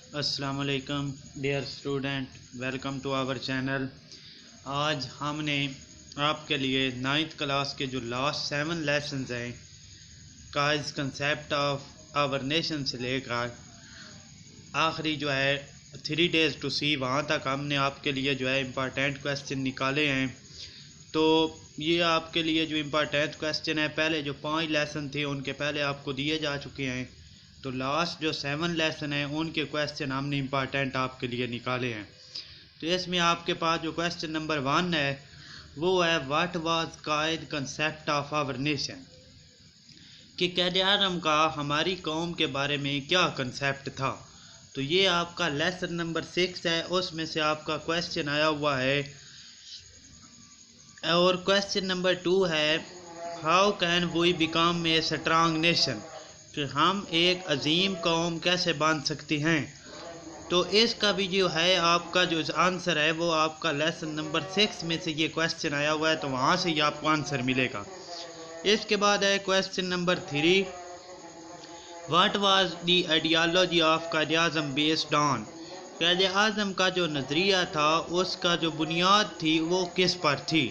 अस्सलामुअलैकुम dear student, welcome to our channel. आज हमने आपके लिए 9th क्लास के जो लास्ट 7 लेसन्स हैं काइज कंसेप्ट ऑफ आवर नेशन से लेकर आखिरी जो है 3 days टू सी वहाँ तक हमने आपके लिए जो है इम्पॉर्टेंट क्वेश्चन निकाले हैं। तो ये आपके लिए जो इम्पॉर्टेंट क्वेश्चन है, पहले जो 5 लेसन थे उनके पहले आपको दिए जा चुके हैं। तो लास्ट जो 7 लेसन हैं उनके क्वेश्चन हमने इम्पॉर्टेंट आपके लिए निकाले हैं। तो इसमें आपके पास जो क्वेश्चन नंबर 1 है वो है what was Quaid concept of our nation, कि कैद-ए-आज़म का हमारी कौम के बारे में क्या कंसेप्ट था। तो ये आपका लेसन नंबर 6 है, उसमें से आपका क्वेश्चन आया हुआ है। और क्वेश्चन नंबर 2 है how can we become a strong nation, कि हम एक अजीम कौम कैसे बन सकते हैं। तो इसका भी जो है आपका जो आंसर है वो आपका लेसन नंबर 6 में से ये क्वेश्चन आया हुआ है, तो वहाँ से ही आपको आंसर मिलेगा। इसके बाद है question number 3, what was the ideology of Quaid-e-Azam based on, Quaid-e-Azam का जो नज़रिया था उसका जो बुनियाद थी वो किस पर थी।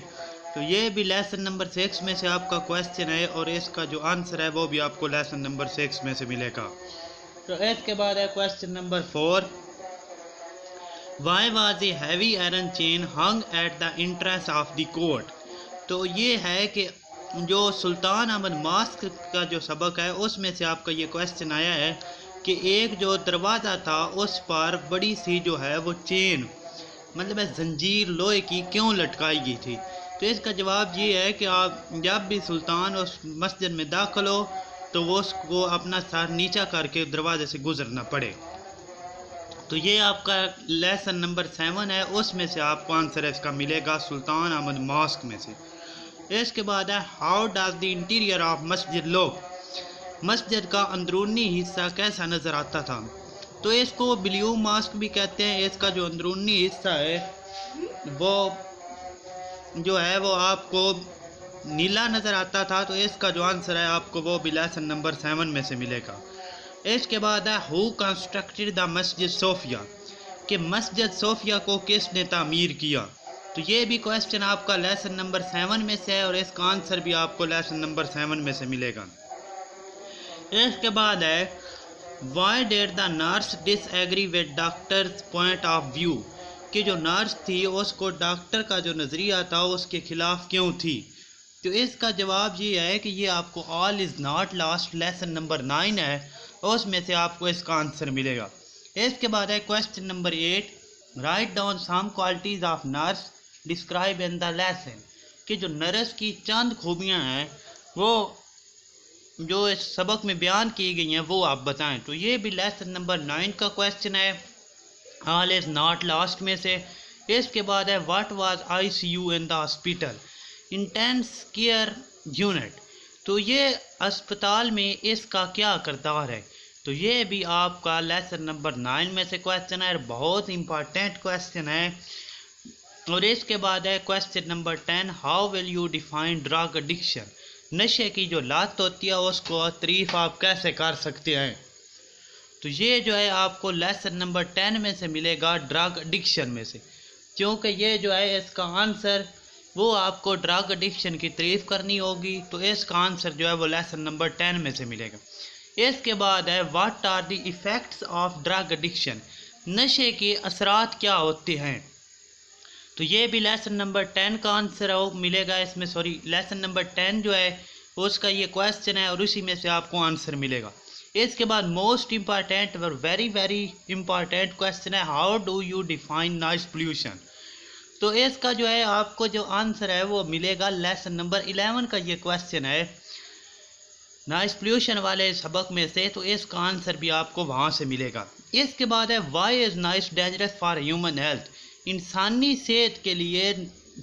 तो ये भी लेसन नंबर 6 में से आपका क्वेश्चन है और इसका जो आंसर है वो भी आपको लेसन नंबर 6 में से मिलेगा। तो इसके बाद है question number 4, why was a heavy iron chain hung at the entrance of the court. तो ये है कि जो सुल्तान अहमद मास्क का जो सबक है उसमें से आपका ये क्वेश्चन आया है कि एक जो दरवाज़ा था उस पर बड़ी सी जो है वो चेन मतलब जंजीर लोहे की क्यों लटकाई गई थी। तो इसका जवाब ये है कि आप जब भी सुल्तान उस मस्जिद में दाखिल हो तो वो उसको अपना सर नीचा करके दरवाजे से गुजरना पड़े। तो ये आपका लेसन नंबर 7 है, उसमें से आपको आंसर इसका मिलेगा सुल्तान अहमद मॉस्क में से। इसके बाद है how does the interior of मस्जिद लुक, मस्जिद का अंदरूनी हिस्सा कैसा नज़र आता था। तो इसको ब्लू मॉस्क भी कहते हैं। इसका जो अंदरूनी हिस्सा है वो जो है वो आपको नीला नज़र आता था। तो इसका जो आंसर है आपको वो भी लेसन नंबर 7 में से मिलेगा। इसके बाद है हु कंस्ट्रक्टेड द मस्जिद सोफिया, कि मस्जिद सोफिया को किसने तामीर किया। तो ये भी क्वेश्चन आपका लेसन नंबर 7 में से है और इसका आंसर भी आपको लेसन नंबर 7 में से मिलेगा। इसके बाद है why did the nurse disagree with doctors point of view, कि जो नर्स थी उसको डॉक्टर का जो नज़रिया था उसके खिलाफ क्यों थी। तो इसका जवाब ये है कि ये आपको all is not last lesson number 9 है, उसमें से आपको इसका आंसर मिलेगा। इसके बाद है question number 8, write down some qualities of nurse describe in the lesson, कि जो नर्स की चंद खूबियाँ हैं वो जो इस सबक में बयान की गई हैं वो आप बताएं। तो ये भी लेसन नंबर 9 का क्वेश्चन है, ऑल इज़ नॉट लास्ट में से। इसके बाद है what was ICU in the hospital, intense care unit, तो ये अस्पताल में इसका क्या किरदार है। तो ये भी आपका लेसन नंबर 9 में से क्वेश्चन है, बहुत इंपॉर्टेंट क्वेश्चन है। और इसके बाद है question number 10, how will you define drug addiction, नशे की जो लत होती है उसको तारीफ आप कैसे कर सकते हैं। तो ये जो है आपको लेसन नंबर 10 में से मिलेगा ड्रग एडिक्शन में से, क्योंकि ये जो है इसका आंसर वो आपको ड्रग एडिक्शन की तारीफ करनी होगी। तो इसका आंसर जो है वो लेसन नंबर 10 में से मिलेगा। इसके बाद है what are the effects of drug addiction, नशे के असरात क्या होते हैं। तो ये भी लेसन नंबर 10 का आंसर मिलेगा इसमें, सॉरी लेसन नंबर 10 जो है उसका ये क्वेश्चन है और उसी में से आपको आंसर मिलेगा। इसके बाद मोस्ट इम्पॉर्टेंट और वेरी वेरी इम्पॉर्टेंट क्वेश्चन है how do you define noise pollution. तो इसका जो है आपको जो आंसर है वो मिलेगा लेसन नंबर 11 का ये क्वेश्चन है नॉइज पोल्यूशन वाले सबक में से, तो इसका आंसर भी आपको वहाँ से मिलेगा। इसके बाद है why is noise dangerous for human health, इंसानी सेहत के लिए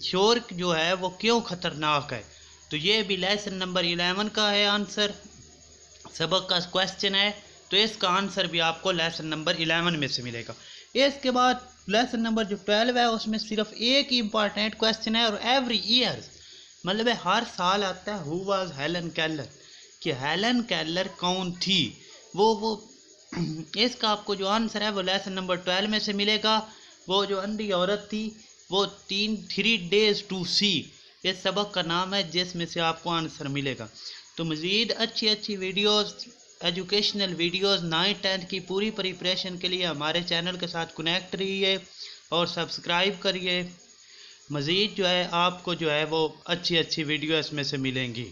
शोर जो है वो क्यों ख़तरनाक है। तो ये भी लेसन नंबर 11 का है आंसर, सबक का क्वेश्चन है। तो इसका आंसर भी आपको लेसन नंबर 11 में से मिलेगा। इसके बाद लेसन नंबर जो 12 है उसमें सिर्फ एक ही इम्पॉर्टेंट क्वेश्चन है और एवरी ईयर मतलब है हर साल आता है, हु वाज हेलन केलर, कि हेलन केलर कौन थी। वो इसका आपको जो आंसर है वो लेसन नंबर 12 में से मिलेगा। वो जो अंधी औरत थी वो 3 days to see इस सबक का नाम है, जिसमें से आपको आंसर मिलेगा। तो मज़ीद अच्छी अच्छी वीडियोस, एजुकेशनल वीडियोस 9th-10th की पूरी प्रिपरेशन के लिए हमारे चैनल के साथ कनेक्ट रहिए और सब्सक्राइब करिए। मज़ीद जो है आपको जो है वो अच्छी अच्छी वीडियो इसमें से मिलेंगी।